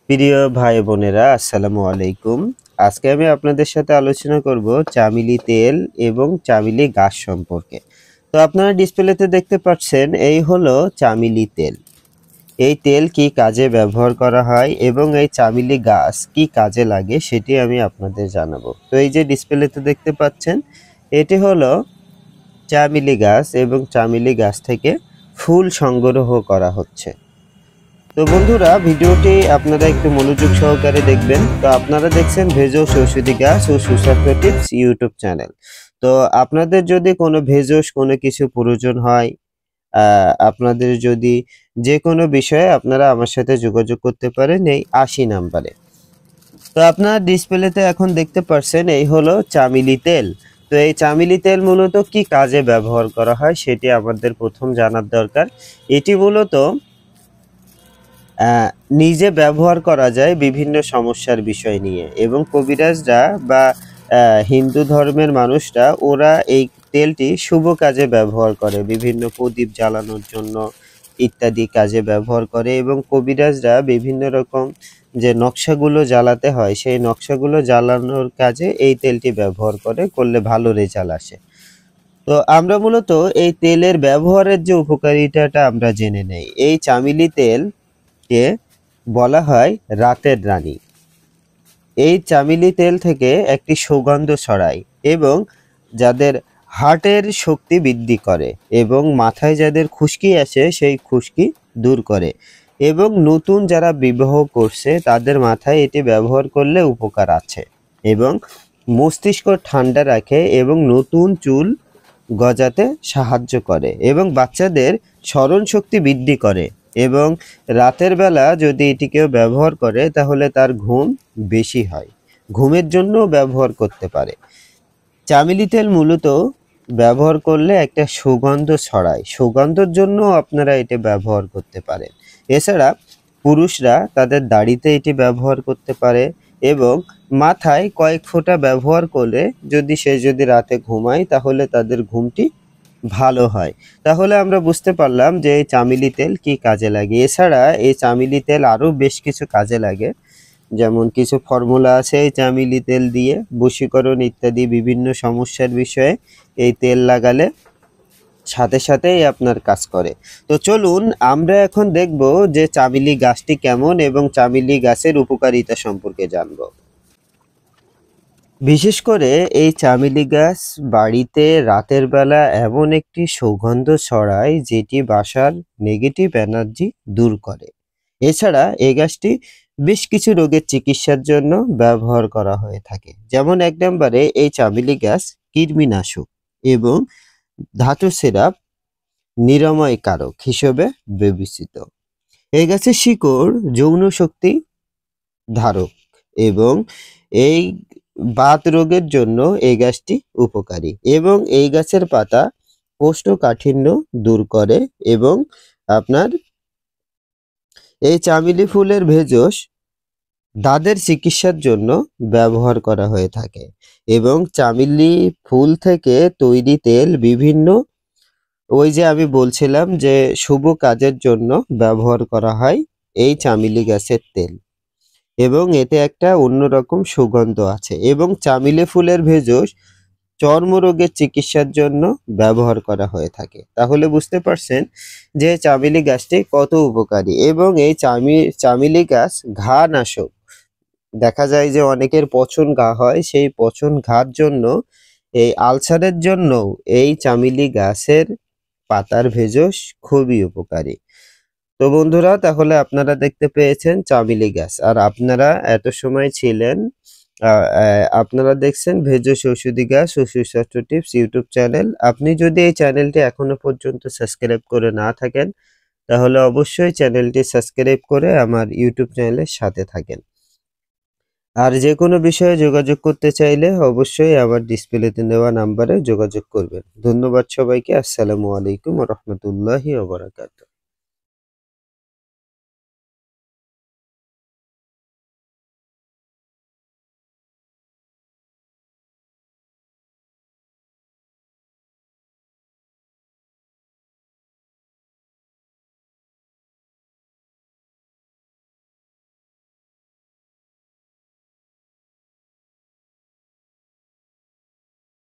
প্রিয় ভাই বোনেরা, আসসালামু আলাইকুম। আজকে আমি আপনাদের সাথে আলোচনা করব চামেলি তেল এবং চামেলি গাছ সম্পর্কে। তো আপনারা ডিসপ্লেতে দেখতে পাচ্ছেন, এই হলো চামেলি তেল। এই তেল কি কাজে ব্যবহার করা হয় এবং এই চামেলি গাছ কি কাজে লাগে সেটি আমি আপনাদের জানাবো। তো এই যে ডিসপ্লেতে দেখতে পাচ্ছেন, এটি হলো চামেলি গাছ এবং চামেলি গাছ থেকে ফুল সংগ্রহ করা হচ্ছে। তো বন্ধুরা, ভিডিওটি আপনারা একটু মনোযোগ সহকারে দেখবেন। তো আপনারা দেখছেন ভেষজ ঔষধি গাছ ও সুস্বাস্থ্য টিপস ইউটিউব চ্যানেল। তো আপনাদের যদি কোনো ভেষজ কোনো কিছু প্রয়োজন হয়, আপনাদের যদি যে কোনো বিষয়ে আপনারা আমার সাথে যোগাযোগ করতে পারেন এই 80 নাম্বারে। তো আপনারা ডিসপ্লেতে এখন দেখতে পাচ্ছেন, এই হলো চামেলি তেল। তো এই চামেলি তেল মূলত কি কাজে ব্যবহার করা হয় সেটি আমাদের প্রথম জানার দরকার। এটি মূলত নিজে ব্যবহার করা যায় বিভিন্ন সমস্যার বিষয় নিয়ে, এবং কবিরাজরা বা হিন্দু ধর্মের মানুষরা ওরা এই তেলটি শুভ কাজে ব্যবহার করে, বিভিন্ন প্রদীপ জ্বালানোর জন্য ইত্যাদি কাজে ব্যবহার করে। এবং কবিরাজরা বিভিন্ন রকম যে নকশাগুলো জ্বালাতে হয় সেই নকশাগুলো জ্বালানোর কাজে এই তেলটি ব্যবহার করলে ভালো রেজাল্ট আসে। তো আমরা মূলত এই তেলের ব্যবহারের যে উপকারিতাটা আমরা জেনে নেই। এই চামেলি তেলকে বলা হয় রাতের রানী। এই চামেলি তেল থেকে একটি সুগন্ধ ছড়ায় এবং যাদের হার্টের শক্তি বৃদ্ধি করে, এবং মাথায় যাদের খুশকি আসে সেই খুশকি দূর করে, এবং নতুন যারা বিবাহ করছে তাদের মাথায় এটি ব্যবহার করলে উপকার আছে, এবং মস্তিষ্ক ঠান্ডা রাখে এবং নতুন চুল গজাতে সাহায্য করে, এবং বাচ্চাদের স্মরণ শক্তি বৃদ্ধি করে। এবং রাতের বেলা যদি এটি কেউ ব্যবহার করে তাহলে তার ঘুম বেশি হয়, ঘুমের জন্য ব্যবহার করতে পারে। চামেলি তেল মূলত ব্যবহার করলে একটা সুগন্ধ ছড়ায়, সুগন্ধের জন্য আপনারা এটি ব্যবহার করতে পারেন। এছাড়া পুরুষরা তাদের দাড়িতে এটি ব্যবহার করতে পারে, এবং মাথায় কয়েক ফোঁটা ব্যবহার করলে যদি রাতে ঘুমায় তাহলে তাদের ঘুমটি ভালো হয়। তাহলে আমরা বুঝতে পারলাম যে এই চামেলি তেল কি কাজে লাগে। এছাড়া এই চামেলি তেল আরও বেশ কিছু কাজে লাগে, যেমন কিছু ফর্মুলা আছে এই চামেলি তেল দিয়ে, বশীকরণ ইত্যাদি বিভিন্ন সমস্যার বিষয়ে এই তেল লাগালে সাথে সাথেই আপনার কাজ করে। তো চলুন আমরা এখন দেখব যে চামেলি গাছটি কেমন এবং চামেলি গাছের উপকারিতা সম্পর্কে জানব। বিশেষ করে এই চামেলি গাছ বাড়িতে রাতের বেলা এমন একটি সুগন্ধ ছড়ায় যেটি বাসার নেগেটিভ এনার্জি দূর করে। এছাড়া এই গাছটি বেশ কিছু রোগের চিকিৎসার জন্য ব্যবহার করা হয়ে থাকে। যেমন 1 নম্বরে এই চামেলি গাছ কৃমিনাশক এবং ধাতু সিরাপ নিরাময় কারক হিসেবে বিবেচিত। এই গাছের শিকড় যৌন শক্তি ধারক, এবং এই বাত রোগের জন্য এই গাছটি উপকারী, এবং এই গাছের পাতা কোষ্ঠকাঠিন্য দূর করে। এবং আপনার এই চামেলি ফুলের ভেষজ দাঁতের চিকিৎসার জন্য ব্যবহার করা হয়ে থাকে, এবং চামেলি ফুল থেকে তৈরি তেল বিভিন্ন ওই যে আমি বলছিলাম যে শুভ কাজের জন্য ব্যবহার করা হয় এই চামেলি গাছের তেল, এবং এতে একটা অন্যরকম সুগন্ধ আছে। এবং চামেলি ফুলের ভেষজ চর্মরোগের চিকিৎসার জন্য ব্যবহার করা হয়ে থাকে। তাহলে বুঝতে পারছেন যে চামেলি গাছটি কত উপকারী। এবং এই চামেলি গাছ ঘা নাশক। দেখা যায় যে অনেকের পচন ঘা হয়, সেই পচন ঘার জন্য, এই আলসারের জন্য এই চামেলি গাছের পাতার ভেষজ খুবই উপকারী। তো বন্ধুরা, তাহলে আপনারা দেখতে পেয়েছেন চামেলি গাছ, আর আপনারা এত সময় ছিলেন আপনারা দেখছেন ভেষজ ঔষধি গাছ ও সুস্বাস্থ্য টিপস ইউটিউব চ্যানেল। আপনি যদি এই চ্যানেলটি এখনো পর্যন্ত সাবস্ক্রাইব করে না থাকেন তাহলে অবশ্যই চ্যানেলটি সাবস্ক্রাইব করে আমার ইউটিউব চ্যানেলের সাথে থাকেন। আর যে কোনো বিষয়ে যোগাযোগ করতে চাইলে অবশ্যই আমার ডিসপ্লেতে দেওয়া নাম্বারে যোগাযোগ করবেন। ধন্যবাদ সবাইকে। আসসালামু আলাইকুম ওয়া রাহমাতুল্লাহি ওয়া বারাকাতুহু।